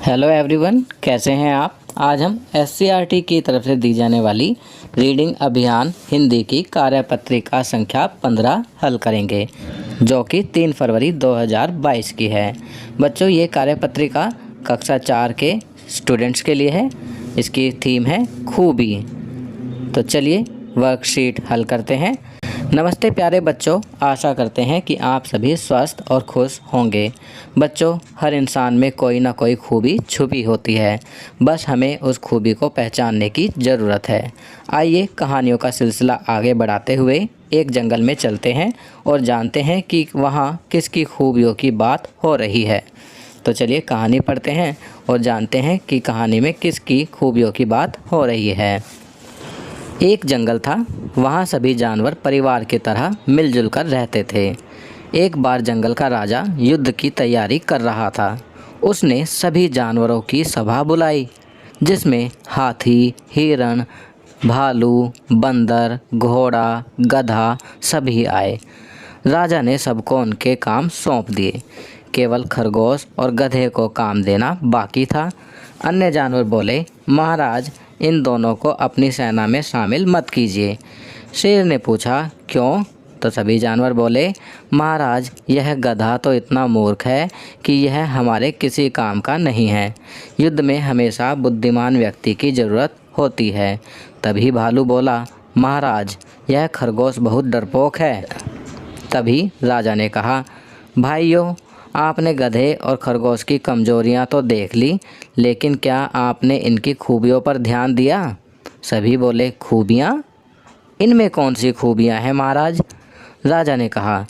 Hello everyone, कैसे हैं आप। आज हम SCRT की तरफ से दी जाने वाली रीडिंग अभियान हिंदी की कार्यपत्रिका संख्या 15 हल करेंगे, जो कि 3 फरवरी 2022 की है। बच्चों, ये कार्यपत्रिका कक्षा 4 के स्टूडेंट्स के लिए है। इसकी थीम है खूबी। तो चलिए वर्कशीट हल करते हैं। नमस्ते प्यारे बच्चों, आशा करते हैं कि आप सभी स्वस्थ और खुश होंगे। बच्चों, हर इंसान में कोई ना कोई खूबी छुपी होती है, बस हमें उस खूबी को पहचानने की ज़रूरत है। आइए कहानियों का सिलसिला आगे बढ़ाते हुए एक जंगल में चलते हैं और जानते हैं कि वहाँ किसकी खूबियों की बात हो रही है। तो चलिए कहानी पढ़ते हैं और जानते हैं कि कहानी में किसकी खूबियों की बात हो रही है। एक जंगल था, वहाँ सभी जानवर परिवार की तरह मिलजुल कर रहते थे। एक बार जंगल का राजा युद्ध की तैयारी कर रहा था। उसने सभी जानवरों की सभा बुलाई, जिसमें हाथी, हिरण, भालू, बंदर, घोड़ा, गधा सभी आए। राजा ने सबको उनके काम सौंप दिए। केवल खरगोश और गधे को काम देना बाकी था। अन्य जानवर बोले, महाराज, इन दोनों को अपनी सेना में शामिल मत कीजिए। शेर ने पूछा, क्यों? तो सभी जानवर बोले, महाराज, यह गधा तो इतना मूर्ख है कि यह हमारे किसी काम का नहीं है। युद्ध में हमेशा बुद्धिमान व्यक्ति की ज़रूरत होती है। तभी भालू बोला, महाराज, यह खरगोश बहुत डरपोक है। तभी राजा ने कहा, भाइयों, आपने गधे और खरगोश की कमजोरियां तो देख ली, लेकिन क्या आपने इनकी खूबियों पर ध्यान दिया? सभी बोले, खूबियां? इनमें कौन सी खूबियां हैं महाराज? राजा ने कहा,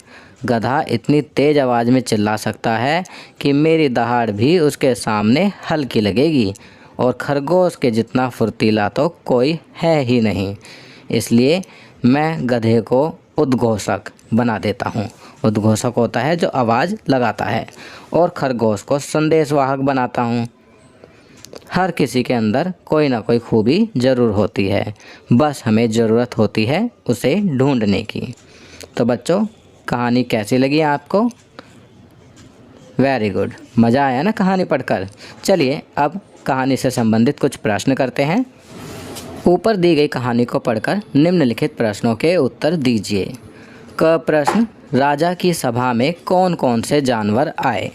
गधा इतनी तेज आवाज़ में चिल्ला सकता है कि मेरी दहाड़ भी उसके सामने हल्की लगेगी, और खरगोश के जितना फुर्तीला तो कोई है ही नहीं। इसलिए मैं गधे को उद्घोषक बना देता हूँ। उद्घोषक होता है जो आवाज़ लगाता है, और खरगोश को संदेशवाहक बनाता हूँ। हर किसी के अंदर कोई ना कोई खूबी ज़रूर होती है, बस हमें ज़रूरत होती है उसे ढूंढने की। तो बच्चों, कहानी कैसी लगी आपको? वेरी गुड, मज़ा आया ना कहानी पढ़कर। चलिए अब कहानी से संबंधित कुछ प्रश्न करते हैं। ऊपर दी गई कहानी को पढ़कर निम्नलिखित प्रश्नों के उत्तर दीजिए। क प्रश्न, राजा की सभा में कौन कौन से जानवर आए?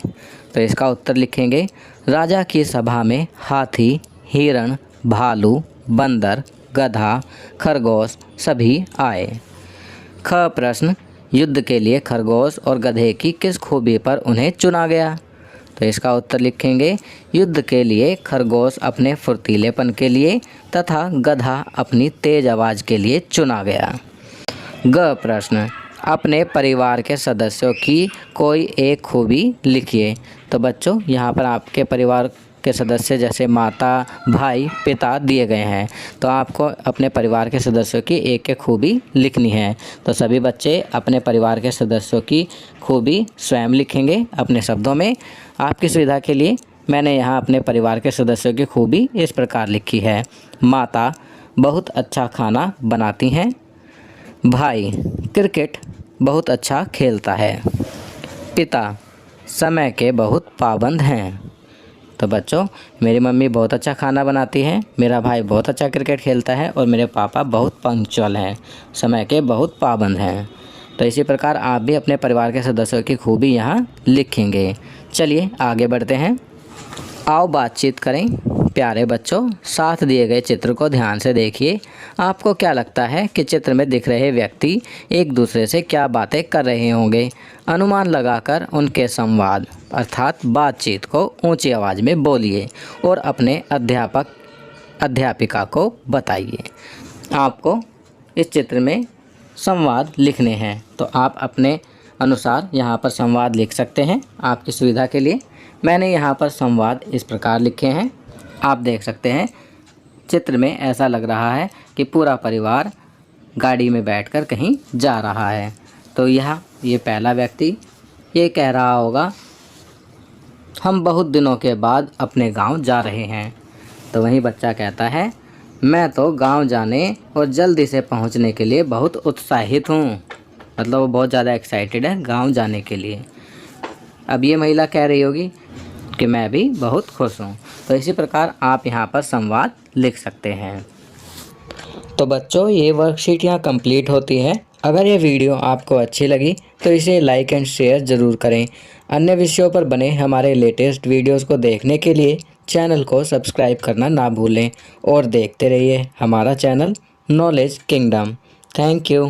तो इसका उत्तर लिखेंगे, राजा की सभा में हाथी, हिरण, भालू, बंदर, गधा, खरगोश सभी आए। ख प्रश्न, युद्ध के लिए खरगोश और गधे की किस खूबी पर उन्हें चुना गया? तो इसका उत्तर लिखेंगे, युद्ध के लिए खरगोश अपने फुर्तीलेपन के लिए तथा गधा अपनी तेज आवाज़ के लिए चुना गया। ग प्रश्न, अपने परिवार के सदस्यों की कोई एक खूबी लिखिए। तो बच्चों, यहाँ पर आपके परिवार के सदस्य जैसे माता, भाई, पिता दिए गए हैं, तो आपको अपने परिवार के सदस्यों की एक एक खूबी लिखनी है। तो सभी बच्चे अपने परिवार के सदस्यों की खूबी स्वयं लिखेंगे अपने शब्दों में। आपकी सुविधा के लिए मैंने यहाँ अपने परिवार के सदस्यों की खूबी इस प्रकार लिखी है। माता बहुत अच्छा खाना बनाती हैं। भाई क्रिकेट बहुत अच्छा खेलता है। पिता समय के बहुत पाबंद हैं। तो बच्चों, मेरी मम्मी बहुत अच्छा खाना बनाती है, मेरा भाई बहुत अच्छा क्रिकेट खेलता है और मेरे पापा बहुत पंक्चुअल हैं, समय के बहुत पाबंद हैं। तो इसी प्रकार आप भी अपने परिवार के सदस्यों की खूबी यहाँ लिखेंगे। चलिए आगे बढ़ते हैं। आओ बातचीत करें। प्यारे बच्चों, साथ दिए गए चित्र को ध्यान से देखिए। आपको क्या लगता है कि चित्र में दिख रहे व्यक्ति एक दूसरे से क्या बातें कर रहे होंगे? अनुमान लगाकर उनके संवाद अर्थात बातचीत को ऊंची आवाज़ में बोलिए और अपने अध्यापिका को बताइए। आपको इस चित्र में संवाद लिखने हैं, तो आप अपने अनुसार यहाँ पर संवाद लिख सकते हैं। आपकी सुविधा के लिए मैंने यहाँ पर संवाद इस प्रकार लिखे हैं, आप देख सकते हैं। चित्र में ऐसा लग रहा है कि पूरा परिवार गाड़ी में बैठकर कहीं जा रहा है। तो ये पहला व्यक्ति ये कह रहा होगा, हम बहुत दिनों के बाद अपने गांव जा रहे हैं। तो वहीं बच्चा कहता है, मैं तो गांव जाने और जल्दी से पहुंचने के लिए बहुत उत्साहित हूं। मतलब वो बहुत ज़्यादा एक्साइटेड है गांव जाने के लिए। अब ये महिला कह रही होगी, कि मैं भी बहुत खुश हूँ। तो इसी प्रकार आप यहाँ पर संवाद लिख सकते हैं। तो बच्चों, ये वर्कशीट यहाँ कंप्लीट होती है। अगर ये वीडियो आपको अच्छी लगी तो इसे लाइक एंड शेयर ज़रूर करें। अन्य विषयों पर बने हमारे लेटेस्ट वीडियोस को देखने के लिए चैनल को सब्सक्राइब करना ना भूलें और देखते रहिए हमारा channel knowledge kingdom. Thank you.